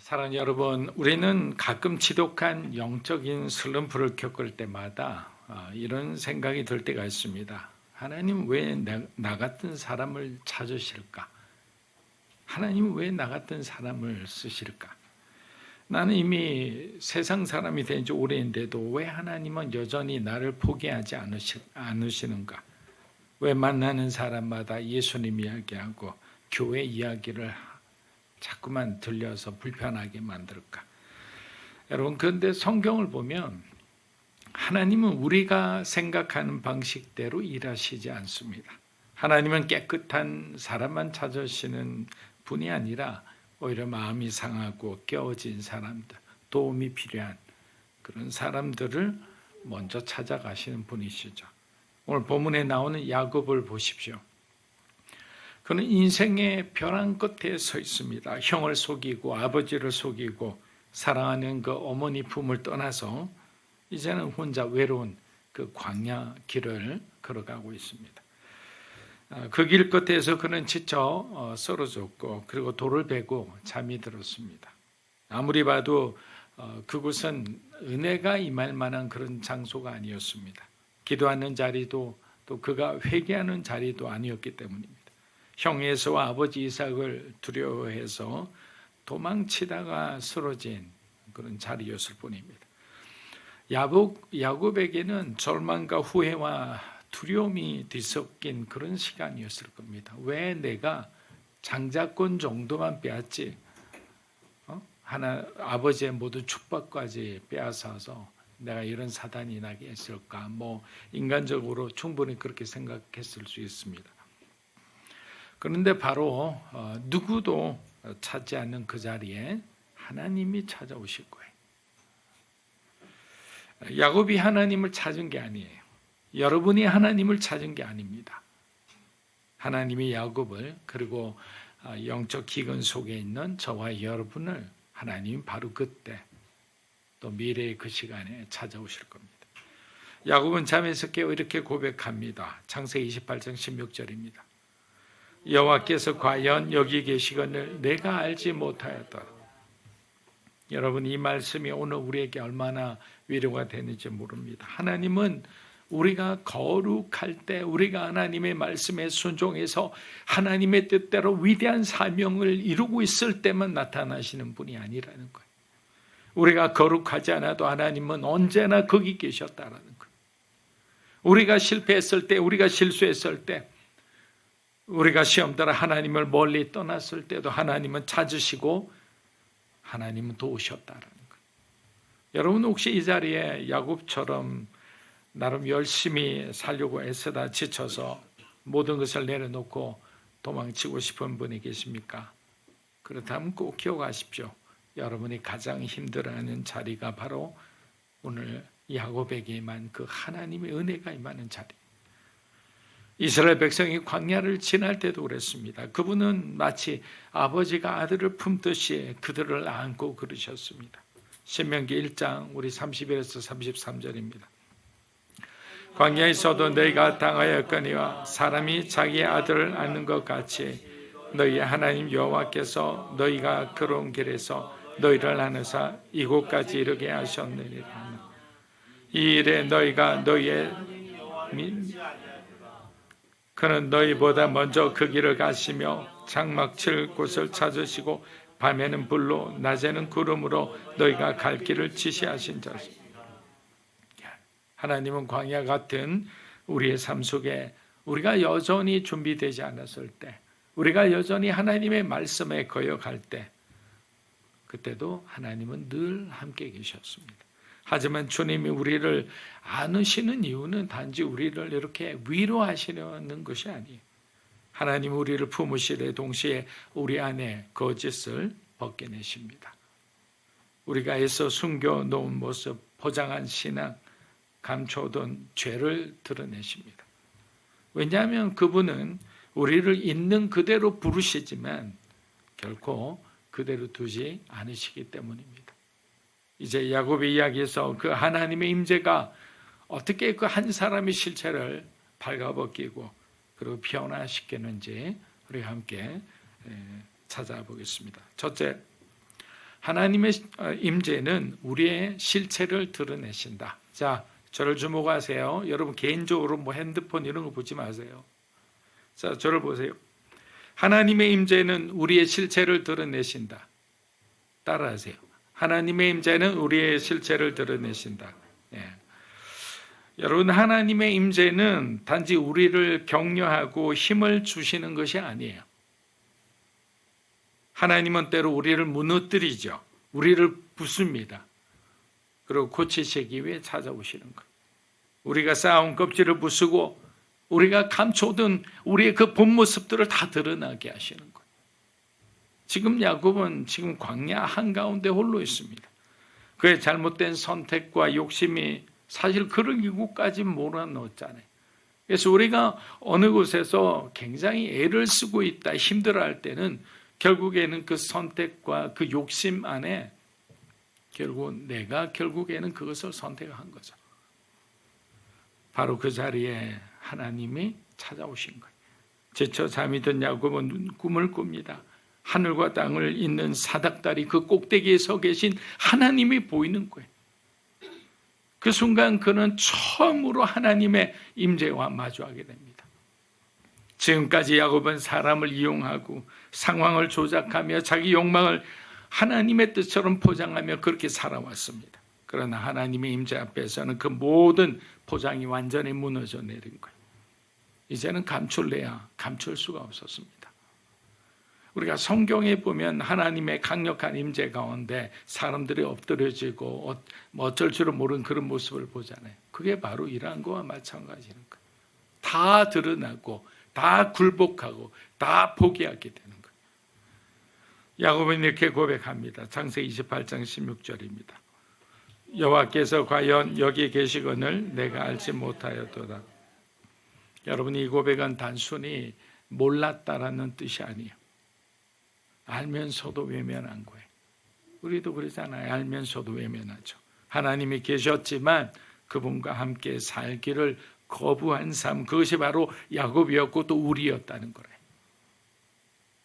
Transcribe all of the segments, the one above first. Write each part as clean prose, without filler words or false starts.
사랑하는 여러분, 우리는 가끔 지독한 영적인 슬럼프를 겪을 때마다 이런 생각이 들 때가 있습니다. 하나님 왜 나 같은 사람을 찾으실까? 하나님 왜 나 같은 사람을 쓰실까? 나는 이미 세상 사람이 된 지 오래인데도 왜 하나님은 여전히 나를 포기하지 않으시는가? 왜 만나는 사람마다 예수님 이야기하고 교회 이야기를 자꾸만 들려서 불편하게 만들까? 여러분, 그런데 성경을 보면 하나님은 우리가 생각하는 방식대로 일하시지 않습니다. 하나님은 깨끗한 사람만 찾으시는 분이 아니라 오히려 마음이 상하고 깨어진 사람들, 도움이 필요한 그런 사람들을 먼저 찾아가시는 분이시죠. 오늘 본문에 나오는 야곱을 보십시오. 그는 인생의 벼랑 끝에 서 있습니다. 형을 속이고 아버지를 속이고 사랑하는 그 어머니 품을 떠나서 이제는 혼자 외로운 그 광야 길을 걸어가고 있습니다. 그 길 끝에서 그는 지쳐 쓰러졌고 그리고 돌을 베고 잠이 들었습니다. 아무리 봐도 그곳은 은혜가 임할 만한 그런 장소가 아니었습니다. 기도하는 자리도 또 그가 회개하는 자리도 아니었기 때문입니다. 형 에서와 아버지 이삭을 두려워해서 도망치다가 쓰러진 그런 자리였을 뿐입니다. 야곱에게는 절망과 후회와 두려움이 뒤섞인 그런 시간이었을 겁니다. 왜 내가 장자권 정도만 빼앗지 아버지의 모든 축복까지 빼앗아서 내가 이런 사단이 나게 했을까? 인간적으로 충분히 그렇게 생각했을 수 있습니다. 그런데 바로 누구도 찾지 않는 그 자리에 하나님이 찾아오실 거예요. 야곱이 하나님을 찾은 게 아니에요. 여러분이 하나님을 찾은 게 아닙니다. 하나님이 야곱을 그리고 영적 기근 속에 있는 저와 여러분을 하나님이 바로 그때 또 미래의 그 시간에 찾아오실 겁니다. 야곱은 잠에서 깨어 이렇게 고백합니다. 창세기 28장 16절입니다. 여호와께서 과연 여기 계시거늘 내가 알지 못하였더라. 여러분, 이 말씀이 오늘 우리에게 얼마나 위로가 되는지 모릅니다. 하나님은 우리가 거룩할 때, 우리가 하나님의 말씀에 순종해서 하나님의 뜻대로 위대한 사명을 이루고 있을 때만 나타나시는 분이 아니라는 거예요. 우리가 거룩하지 않아도 하나님은 언제나 거기 계셨다라는 거예요. 우리가 실패했을 때, 우리가 실수했을 때, 우리가 시험 따라 하나님을 멀리 떠났을 때도 하나님은 찾으시고 하나님은 도우셨다라는 거예요. 여러분, 혹시 이 자리에 야곱처럼 나름 열심히 살려고 애쓰다 지쳐서 모든 것을 내려놓고 도망치고 싶은 분이 계십니까? 그렇다면 꼭 기억하십시오. 여러분이 가장 힘들어하는 자리가 바로 오늘 야곱에게 임한 그 하나님의 은혜가 임하는 자리. 이스라엘 백성이 광야를 지날 때도 그랬습니다. 그분은 마치 아버지가 아들을 품듯이 그들을 안고 그러셨습니다. 신명기 1장 우리 31에서 33절입니다. 광야에서도 너희가 당하였거니와 사람이 자기 아들을 안는 것 같이 너희 하나님 여호와께서 너희가 걸어온 길에서 너희를 안으사 이곳까지 이르게 하셨느니라. 이 일에 너희가 그는 너희보다 먼저 그 길을 가시며 장막 칠 곳을 찾으시고 밤에는 불로 낮에는 구름으로 너희가 갈 길을 지시하신 자시다. 하나님은 광야 같은 우리의 삶 속에 우리가 여전히 준비되지 않았을 때, 우리가 여전히 하나님의 말씀에 거역할 때, 그때도 하나님은 늘 함께 계셨습니다. 하지만 주님이 우리를 안으시는 이유는 단지 우리를 이렇게 위로하시려는 것이 아니에요. 하나님 우리를 품으시되 동시에 우리 안에 거짓을 벗겨내십니다. 우리가 애써 숨겨놓은 모습, 포장한 신앙, 감춰둔 죄를 드러내십니다. 왜냐하면 그분은 우리를 있는 그대로 부르시지만 결코 그대로 두지 않으시기 때문입니다. 이제 야곱의 이야기에서 그 하나님의 임재가 어떻게 그 한 사람의 실체를 발가벗기고 그리고 변화시켰는지 우리 함께 찾아보겠습니다. 첫째, 하나님의 임재는 우리의 실체를 드러내신다. 자, 저를 주목하세요. 여러분 개인적으로 뭐 핸드폰 이런 거 보지 마세요. 자, 저를 보세요. 하나님의 임재는 우리의 실체를 드러내신다. 따라하세요. 하나님의 임재는 우리의 실체를 드러내신다. 예. 여러분, 하나님의 임재는 단지 우리를 격려하고 힘을 주시는 것이 아니에요. 하나님은 때로 우리를 무너뜨리죠. 우리를 부숩니다. 그리고 고치시기 위해 찾아오시는 것. 우리가 쌓아온 껍질을 부수고 우리가 감춰둔 우리의 그 본 모습들을 다 드러나게 하시는 것. 지금 야곱은 지금 광야 한가운데 홀로 있습니다. 그의 잘못된 선택과 욕심이 사실 그를 이곳까지 몰아넣었잖아요. 그래서 우리가 어느 곳에서 굉장히 애를 쓰고 있다, 힘들어할 때는 결국에는 그 선택과 그 욕심 안에 결국 내가 결국에는 그것을 선택한 거죠. 바로 그 자리에 하나님이 찾아오신 거예요. 지쳐 잠이 든 야곱은 꿈을 꿉니다. 하늘과 땅을 잇는 사닥다리 그 꼭대기에 서 계신 하나님이 보이는 거예요. 그 순간 그는 처음으로 하나님의 임재와 마주하게 됩니다. 지금까지 야곱은 사람을 이용하고 상황을 조작하며 자기 욕망을 하나님의 뜻처럼 포장하며 그렇게 살아왔습니다. 그러나 하나님의 임재 앞에서는 그 모든 포장이 완전히 무너져 내린 거예요. 이제는 감출래야 감출 수가 없었습니다. 우리가 성경에 보면 하나님의 강력한 임재 가운데 사람들이 엎드려지고 어쩔 줄을 모르는 그런 모습을 보잖아요. 그게 바로 이러한 거와 마찬가지인 거예요. 다 드러나고 다 굴복하고 다 포기하게 되는 거예요. 야곱은 이렇게 고백합니다. 창세기 28장 16절입니다. 여호와께서 과연 여기 계시거늘 내가 알지 못하였도다. 여러분, 이 고백은 단순히 몰랐다라는 뜻이 아니에요. 알면서도 외면한 거예요. 우리도 그러잖아요. 알면서도 외면하죠. 하나님이 계셨지만 그분과 함께 살기를 거부한 삶, 그것이 바로 야곱이었고 또 우리였다는 거래요.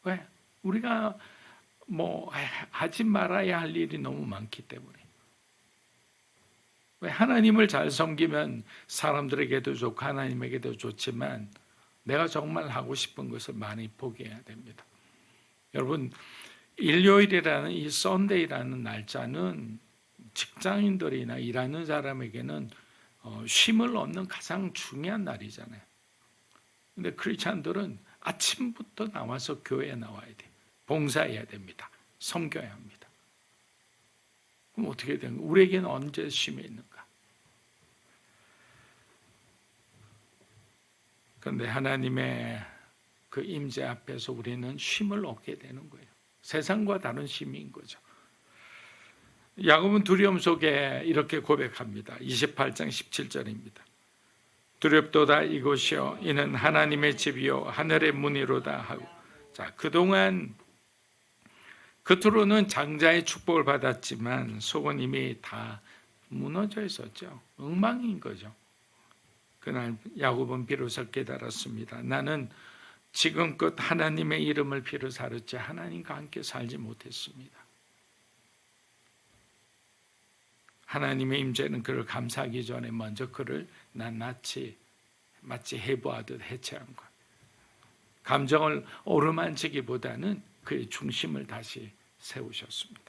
왜? 우리가 하지 말아야 할 일이 너무 많기 때문에. 왜? 하나님을 잘 섬기면 사람들에게도 좋고 하나님에게도 좋지만 내가 정말 하고 싶은 것을 많이 포기해야 됩니다. 여러분, 일요일이라는 이 썬데이라는 날짜는 직장인들이나 일하는 사람에게는 쉼을 얻는 가장 중요한 날이잖아요. 근데 크리스찬들은 아침부터 나와서 교회에 나와야 돼요. 봉사해야 됩니다. 섬겨야 합니다. 그럼 어떻게 되는 거예요? 우리에게는 언제 쉼이 있는가? 그런데 하나님의 그 임재 앞에서 우리는 쉼을 얻게 되는 거예요. 세상과 다른 쉼인 거죠. 야곱은 두려움 속에 이렇게 고백합니다. 28장 17절입니다. 두렵도다 이곳이요 이는 하나님의 집이요 하늘의 문이로다 하고. 자, 그동안 겉으로는 장자의 축복을 받았지만 속은 이미 다 무너져 있었죠. 엉망인 거죠. 그날 야곱은 비로소 깨달았습니다. 나는 지금껏 하나님의 이름을 피로 살았지 하나님과 함께 살지 못했습니다. 하나님의 임재는 그를 감사하기 전에 먼저 그를 낱낱이 마치 해부하듯 해체한 것. 감정을 어루만지기보다는 그의 중심을 다시 세우셨습니다.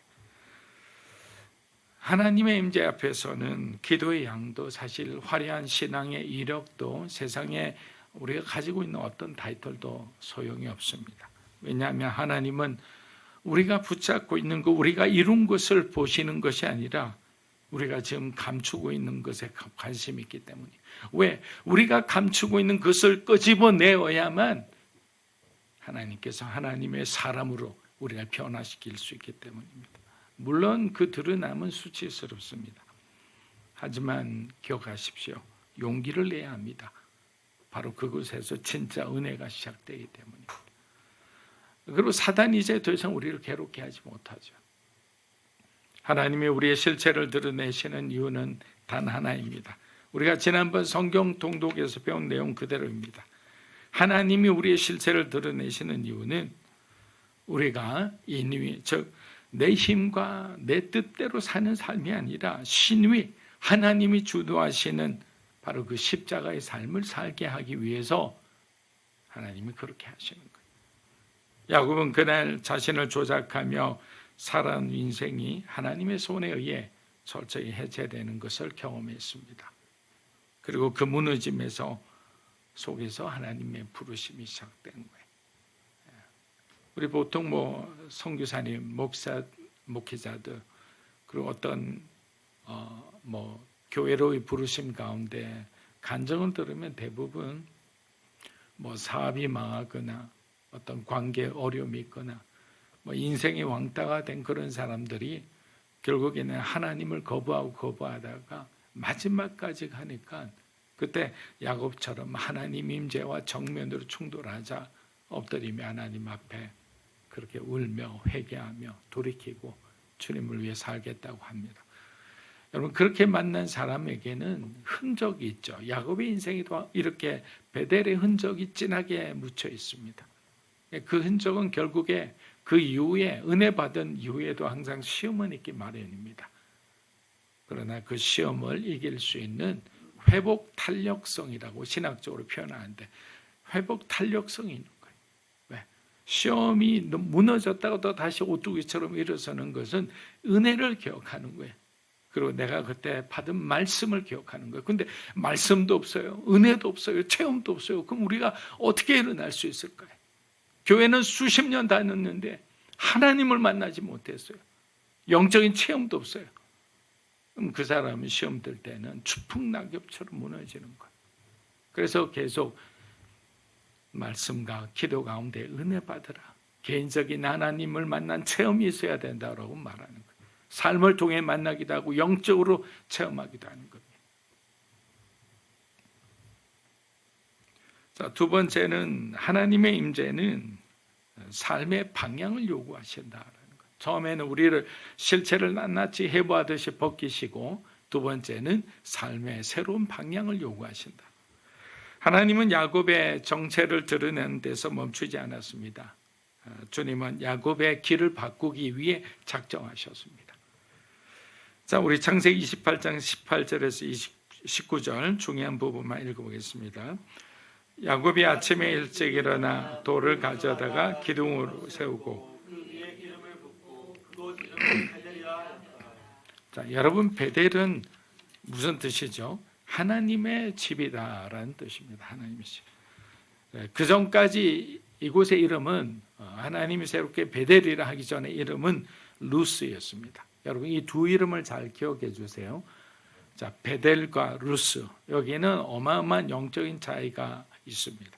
하나님의 임재 앞에서는 기도의 양도 사실 화려한 신앙의 이력도 세상에 우리가 가지고 있는 어떤 타이틀도 소용이 없습니다. 왜냐하면 하나님은 우리가 붙잡고 있는 것, 우리가 이룬 것을 보시는 것이 아니라 우리가 지금 감추고 있는 것에 관심이 있기 때문이에요. 왜? 우리가 감추고 있는 것을 끄집어내어야만 하나님께서 하나님의 사람으로 우리를 변화시킬 수 있기 때문입니다. 물론 그 드러남은 수치스럽습니다. 하지만 기억하십시오. 용기를 내야 합니다. 바로 그곳에서 진짜 은혜가 시작되기 때문입니다. 그리고 사단이 이제 더 이상 우리를 괴롭게 하지 못하죠. 하나님이 우리의 실체를 드러내시는 이유는 단 하나입니다. 우리가 지난번 성경 통독에서 배운 내용 그대로입니다. 하나님이 우리의 실체를 드러내시는 이유는 우리가 인위, 즉 내 힘과 내 뜻대로 사는 삶이 아니라 신위 하나님이 주도하시는 바로 그 십자가의 삶을 살게 하기 위해서 하나님이 그렇게 하시는 거예요. 야곱은 그날 자신을 조작하며 살아온 인생이 하나님의 손에 의해 철저히 해체되는 것을 경험했습니다. 그리고 그 무너짐에서 속에서 하나님의 부르심이 시작된 거예요. 우리 보통 선교사님, 목회자들 그리고 어떤 교회로의 부르심 가운데 간증을 들으면 대부분 사업이 망하거나 어떤 관계에 어려움이 있거나 인생이 왕따가 된 그런 사람들이 결국에는 하나님을 거부하다가 마지막까지 가니까 그때 야곱처럼 하나님 임재와 정면으로 충돌하자 엎드리며 하나님 앞에 그렇게 울며 회개하며 돌이키고 주님을 위해 살겠다고 합니다. 여러분, 그렇게 만난 사람에게는 흔적이 있죠. 야곱의 인생에도 이렇게 베델의 흔적이 진하게 묻혀 있습니다. 그 흔적은 결국에 그 이후에 은혜 받은 이후에도 항상 시험은 있기 마련입니다. 그러나 그 시험을 이길 수 있는 회복 탄력성이라고 신학적으로 표현하는데 회복 탄력성이 있는 거예요. 왜? 시험이 무너졌다가 또 다시 오뚜기처럼 일어서는 것은 은혜를 기억하는 거예요. 그리고 내가 그때 받은 말씀을 기억하는 거예요. 근데 말씀도 없어요. 은혜도 없어요. 체험도 없어요. 그럼 우리가 어떻게 일어날 수 있을까요? 교회는 수십 년 다녔는데 하나님을 만나지 못했어요. 영적인 체험도 없어요. 그럼 그 사람은 시험 들 때는 추풍낙엽처럼 무너지는 거예요. 그래서 계속 말씀과 기도 가운데 은혜 받으라. 개인적인 하나님을 만난 체험이 있어야 된다고 말하는 거예요. 삶을 통해 만나기도 하고 영적으로 체험하기도 하는 겁니다. 자, 두 번째는 하나님의 임재는 삶의 방향을 요구하신다라는 거예요. 처음에는 우리를 실체를 낱낱이 해부하듯이 벗기시고 두 번째는 삶의 새로운 방향을 요구하신다. 하나님은 야곱의 정체를 드러내는 데서 멈추지 않았습니다. 주님은 야곱의 길을 바꾸기 위해 작정하셨습니다. 자, 우리 창세기 28장 18절에서 19절 중요한 부분만 읽어보겠습니다. 야곱이 아침에 일찍 일어나 돌을 가져다가 기둥으로 세우고 자, 여러분, 베델은 무슨 뜻이죠? 하나님의 집이다라는 뜻입니다. 하나님의 집. 그 전까지 이곳의 이름은 하나님이 새롭게 베델이라 하기 전에 이름은 루스였습니다. 여러분, 이 두 이름을 잘 기억해 주세요. 자, 베델과 루스, 여기는 어마어마한 영적인 차이가 있습니다.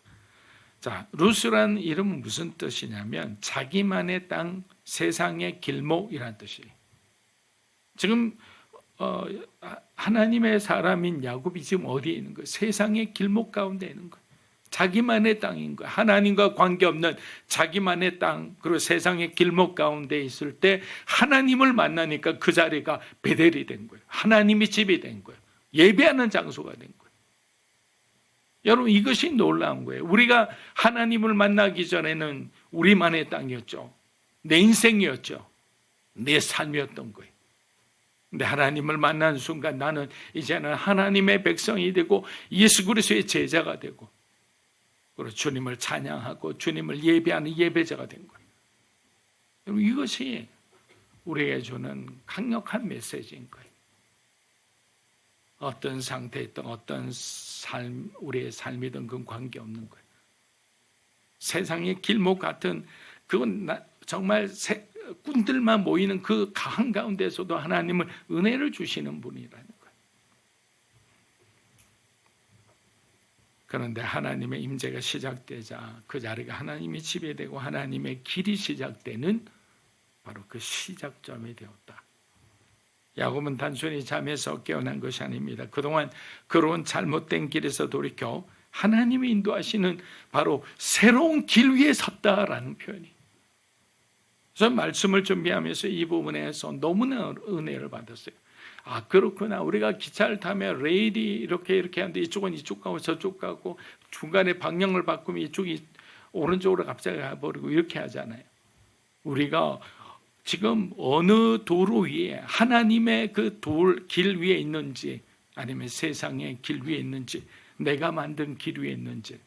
자, 루스라는 이름은 무슨 뜻이냐면 자기만의 땅, 세상의 길목이란 뜻이에요. 지금 하나님의 사람인 야곱이 지금 어디에 있는 거예요? 세상의 길목 가운데 있는 거예요. 자기만의 땅인 거예요. 하나님과 관계없는 자기만의 땅, 그리고 세상의 길목 가운데 있을 때 하나님을 만나니까 그 자리가 베델이 된 거예요. 하나님의 집이 된 거예요. 예배하는 장소가 된 거예요. 여러분, 이것이 놀라운 거예요. 우리가 하나님을 만나기 전에는 우리만의 땅이었죠. 내 인생이었죠. 내 삶이었던 거예요. 근데 하나님을 만난 순간 나는 이제는 하나님의 백성이 되고 예수 그리스도의 제자가 되고 그리고 주님을 찬양하고 주님을 예배하는 예배자가 된 거예요. 여러분, 이것이 우리에게 주는 강력한 메시지인 거예요. 어떤 상태에 있든 어떤 삶, 우리의 삶이든 그건 관계없는 거예요. 세상의 길목 같은 그건 정말 꾼들만 모이는 그 한가운데서도 하나님은 은혜를 주시는 분이라는 거예요. 그런데 하나님의 임재가 시작되자 그 자리가 하나님의 집이 되고 하나님의 길이 시작되는 바로 그 시작점이 되었다. 야곱은 단순히 잠에서 깨어난 것이 아닙니다. 그동안 걸어온 잘못된 길에서 돌이켜 하나님이 인도하시는 바로 새로운 길 위에 섰다라는 표현이. 저는 말씀을 준비하면서 이 부분에서 너무나 은혜를 받았어요. 아, 그렇구나. 우리가 기차를 타면 레일이 이렇게 하는데 이쪽은 이쪽 가고 저쪽 가고 중간에 방향을 바꾸면 이쪽이 오른쪽으로 갑자기 가버리고 이렇게 하잖아요. 우리가 지금 어느 도로 위에, 하나님의 그 길 위에 있는지, 아니면 세상의 길 위에 있는지, 내가 만든 길 위에 있는지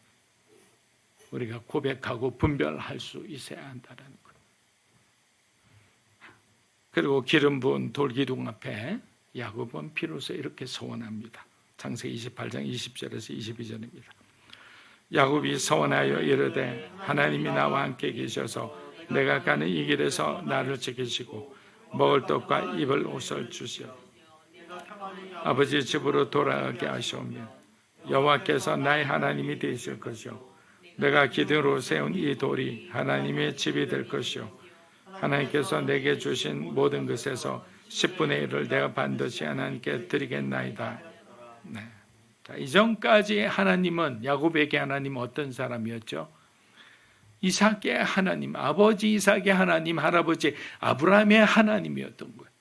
우리가 고백하고 분별할 수 있어야 한다는 거예요. 그리고 기름 부은 돌기둥 앞에 야곱은 비로소 이렇게 서원합니다. 창세기 28장 20절에서 22절입니다. 야곱이 서원하여 이르되 하나님이 나와 함께 계셔서 내가 가는 이 길에서 나를 지키시고 먹을 떡과 입을 옷을 주시오. 아버지 집으로 돌아가게 하시오며 여호와께서 나의 하나님이 되실 것이요 내가 기둥으로 세운 이 돌이 하나님의 집이 될 것이요 하나님께서 내게 주신 모든 것에서 10분의 1을 내가 반드시 하나님께 드리겠나이다. 네. 자, 이전까지 하나님은, 야곱에게 하나님은 어떤 사람이었죠? 이삭의 하나님, 아버지 이삭의 하나님, 할아버지 아브라함의 하나님이었던 거예요.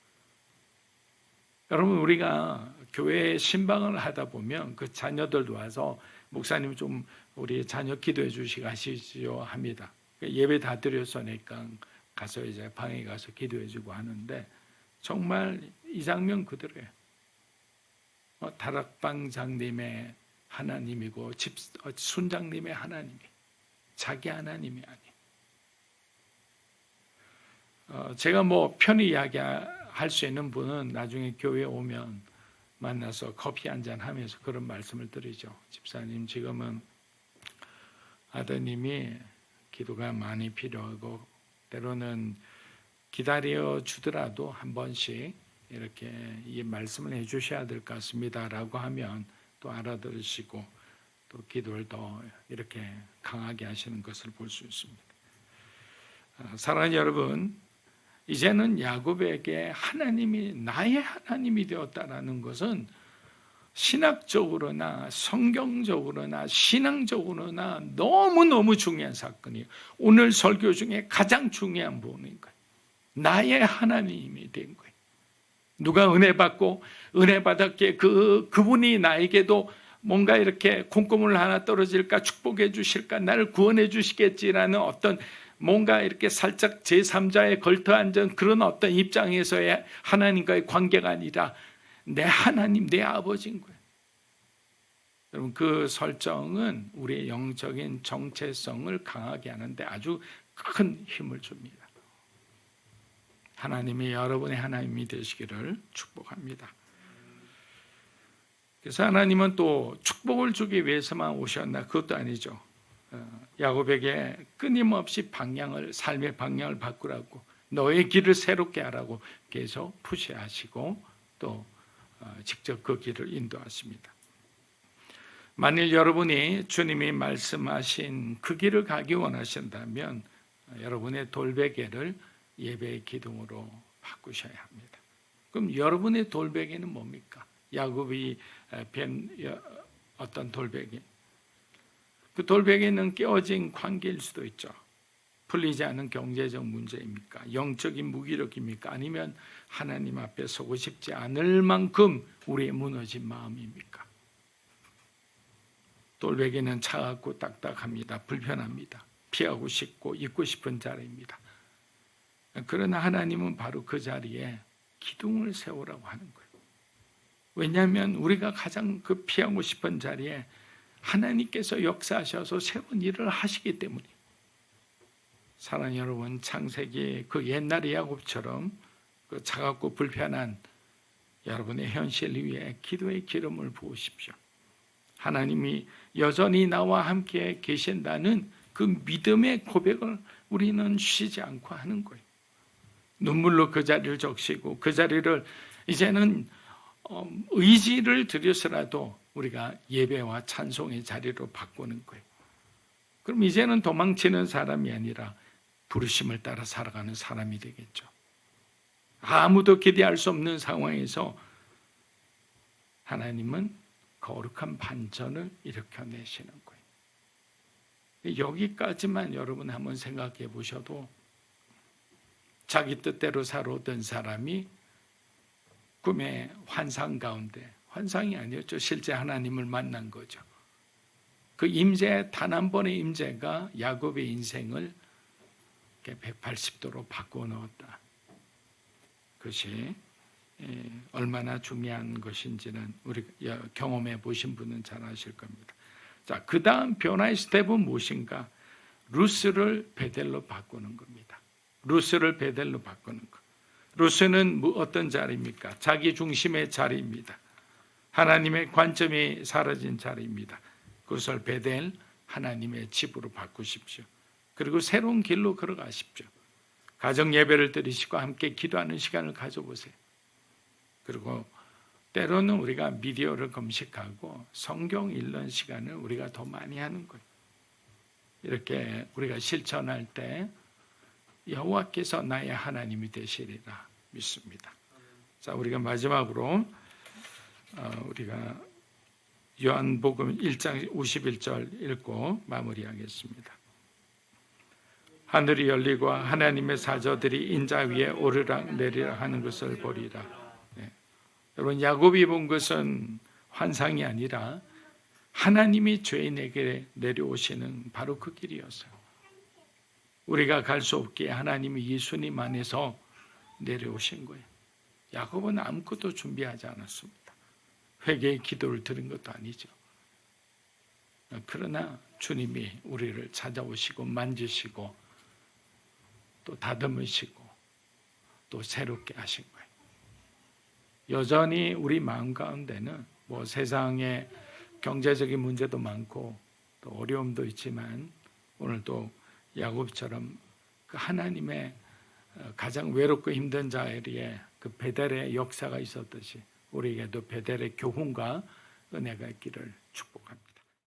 여러분, 우리가 교회에 신방을 하다 보면 그 자녀들도 와서 목사님 좀 우리 자녀 기도해 주시고 하시죠 합니다. 예배 다 드렸으니까 가서 이제 방에 가서 기도해 주고 하는데 정말 이 장면 그대로예요. 다락방 장님의 하나님이고 순장님의 하나님이 자기 하나님이 아니에요. 제가 뭐 편히 이야기할 수 있는 분은 나중에 교회에 오면 만나서 커피 한잔 하면서 그런 말씀을 드리죠. 집사님, 지금은 아드님이 기도가 많이 필요하고 때로는 기다려 주더라도 한 번씩 이렇게 이 말씀을 해 주셔야 될 것 같습니다 라고 하면 또 알아들으시고 또 기도를 더 이렇게 강하게 하시는 것을 볼 수 있습니다. 사랑하는 여러분, 이제는 야곱에게 하나님이 나의 하나님이 되었다라는 것은 신학적으로나 성경적으로나 신앙적으로나 너무너무 중요한 사건이에요. 오늘 설교 중에 가장 중요한 부분인 거예요. 나의 하나님이 된 거예요. 누가 은혜 받고 은혜 받았기에 그분이 나에게도 뭔가 이렇게 콩고물 하나 떨어질까, 축복해 주실까, 나를 구원해 주시겠지라는 어떤 뭔가 이렇게 살짝 제3자에 걸터 앉은 그런 어떤 입장에서의 하나님과의 관계가 아니라 내 하나님, 내 아버지인 거예요. 여러분, 그 설정은 우리의 영적인 정체성을 강하게 하는데 아주 큰 힘을 줍니다. 하나님이 여러분의 하나님이 되시기를 축복합니다. 그래서 하나님은 또 축복을 주기 위해서만 오셨나? 그것도 아니죠. 야곱에게 끊임없이 삶의 방향을 바꾸라고, 너의 길을 새롭게 하라고 계속 푸시하시고 또 직접 그 길을 인도하십니다. 만일 여러분이 주님이 말씀하신 그 길을 가기 원하신다면 여러분의 돌베개를 예배의 기둥으로 바꾸셔야 합니다. 그럼 여러분의 돌베개는 뭡니까? 야곱이 뱀 어떤 돌베개? 그 돌베개는 깨어진 관계일 수도 있죠. 풀리지 않은 경제적 문제입니까? 영적인 무기력입니까? 아니면 하나님 앞에 서고 싶지 않을 만큼 우리의 무너진 마음입니까? 돌베개는 차갑고 딱딱합니다. 불편합니다. 피하고 싶고 잊고 싶은 자리입니다. 그러나 하나님은 바로 그 자리에 기둥을 세우라고 하는 거예요. 왜냐하면 우리가 가장 그 피하고 싶은 자리에 하나님께서 역사하셔서 새로운 일을 하시기 때문에. 사랑하는 여러분, 창세기 그 옛날의 야곱처럼 그 차갑고 불편한 여러분의 현실 위에 기도의 기름을 부으십시오. 하나님이 여전히 나와 함께 계신다는 그 믿음의 고백을 우리는 쉬지 않고 하는 거예요. 눈물로 그 자리를 적시고 그 자리를 이제는 의지를 들여서라도 우리가 예배와 찬송의 자리로 바꾸는 거예요. 그럼 이제는 도망치는 사람이 아니라 부르심을 따라 살아가는 사람이 되겠죠. 아무도 기대할 수 없는 상황에서 하나님은 거룩한 반전을 일으켜내시는 거예요. 여기까지만 여러분 한번 생각해 보셔도 자기 뜻대로 살아오던 사람이 꿈의 환상 가운데, 환상이 아니었죠. 실제 하나님을 만난 거죠. 그 임재, 단 한 번의 임재가 야곱의 인생을 180도로 바꾸어 놓았다. 그것이 얼마나 중요한 것인지는 우리 경험해 보신 분은 잘 아실 겁니다. 자, 그 다음 변화의 스텝은 무엇인가? 루스를 베델로 바꾸는 겁니다. 루스를 베델로 바꾸는 것. 루스는 어떤 자리입니까? 자기 중심의 자리입니다. 하나님의 관점이 사라진 자리입니다. 그것을 베델, 하나님의 집으로 바꾸십시오. 그리고 새로운 길로 걸어가십시오. 가정 예배를 드리시고 함께 기도하는 시간을 가져보세요. 그리고 때로는 우리가 미디어를 검색하고 성경 읽는 시간을 우리가 더 많이 하는 거예요. 이렇게 우리가 실천할 때 여호와께서 나의 하나님이 되시리라 믿습니다. 자, 우리가 마지막으로 우리가 요한복음 1장 51절 읽고 마무리하겠습니다. 하늘이 열리고 하나님의 사자들이 인자 위에 오르락 내리락 하는 것을 보리라. 네. 여러분, 야곱이 본 것은 환상이 아니라 하나님이 죄인에게 내려오시는 바로 그 길이었어요. 우리가 갈 수 없기에 하나님이 예수님 안에서 내려오신 거예요. 야곱은 아무것도 준비하지 않았습니다. 회개의 기도를 드린 것도 아니죠. 그러나 주님이 우리를 찾아오시고 만지시고 또 다듬으시고 또 새롭게 하신 거예요. 여전히 우리 마음 가운데는 뭐 세상에 경제적인 문제도 많고 또 어려움도 있지만 오늘도 야곱처럼 그 하나님의 가장 외롭고 힘든 자리에 그 베델의 역사가 있었듯이 우리에게도 베델의 교훈과 은혜가 있기를 축복합니다.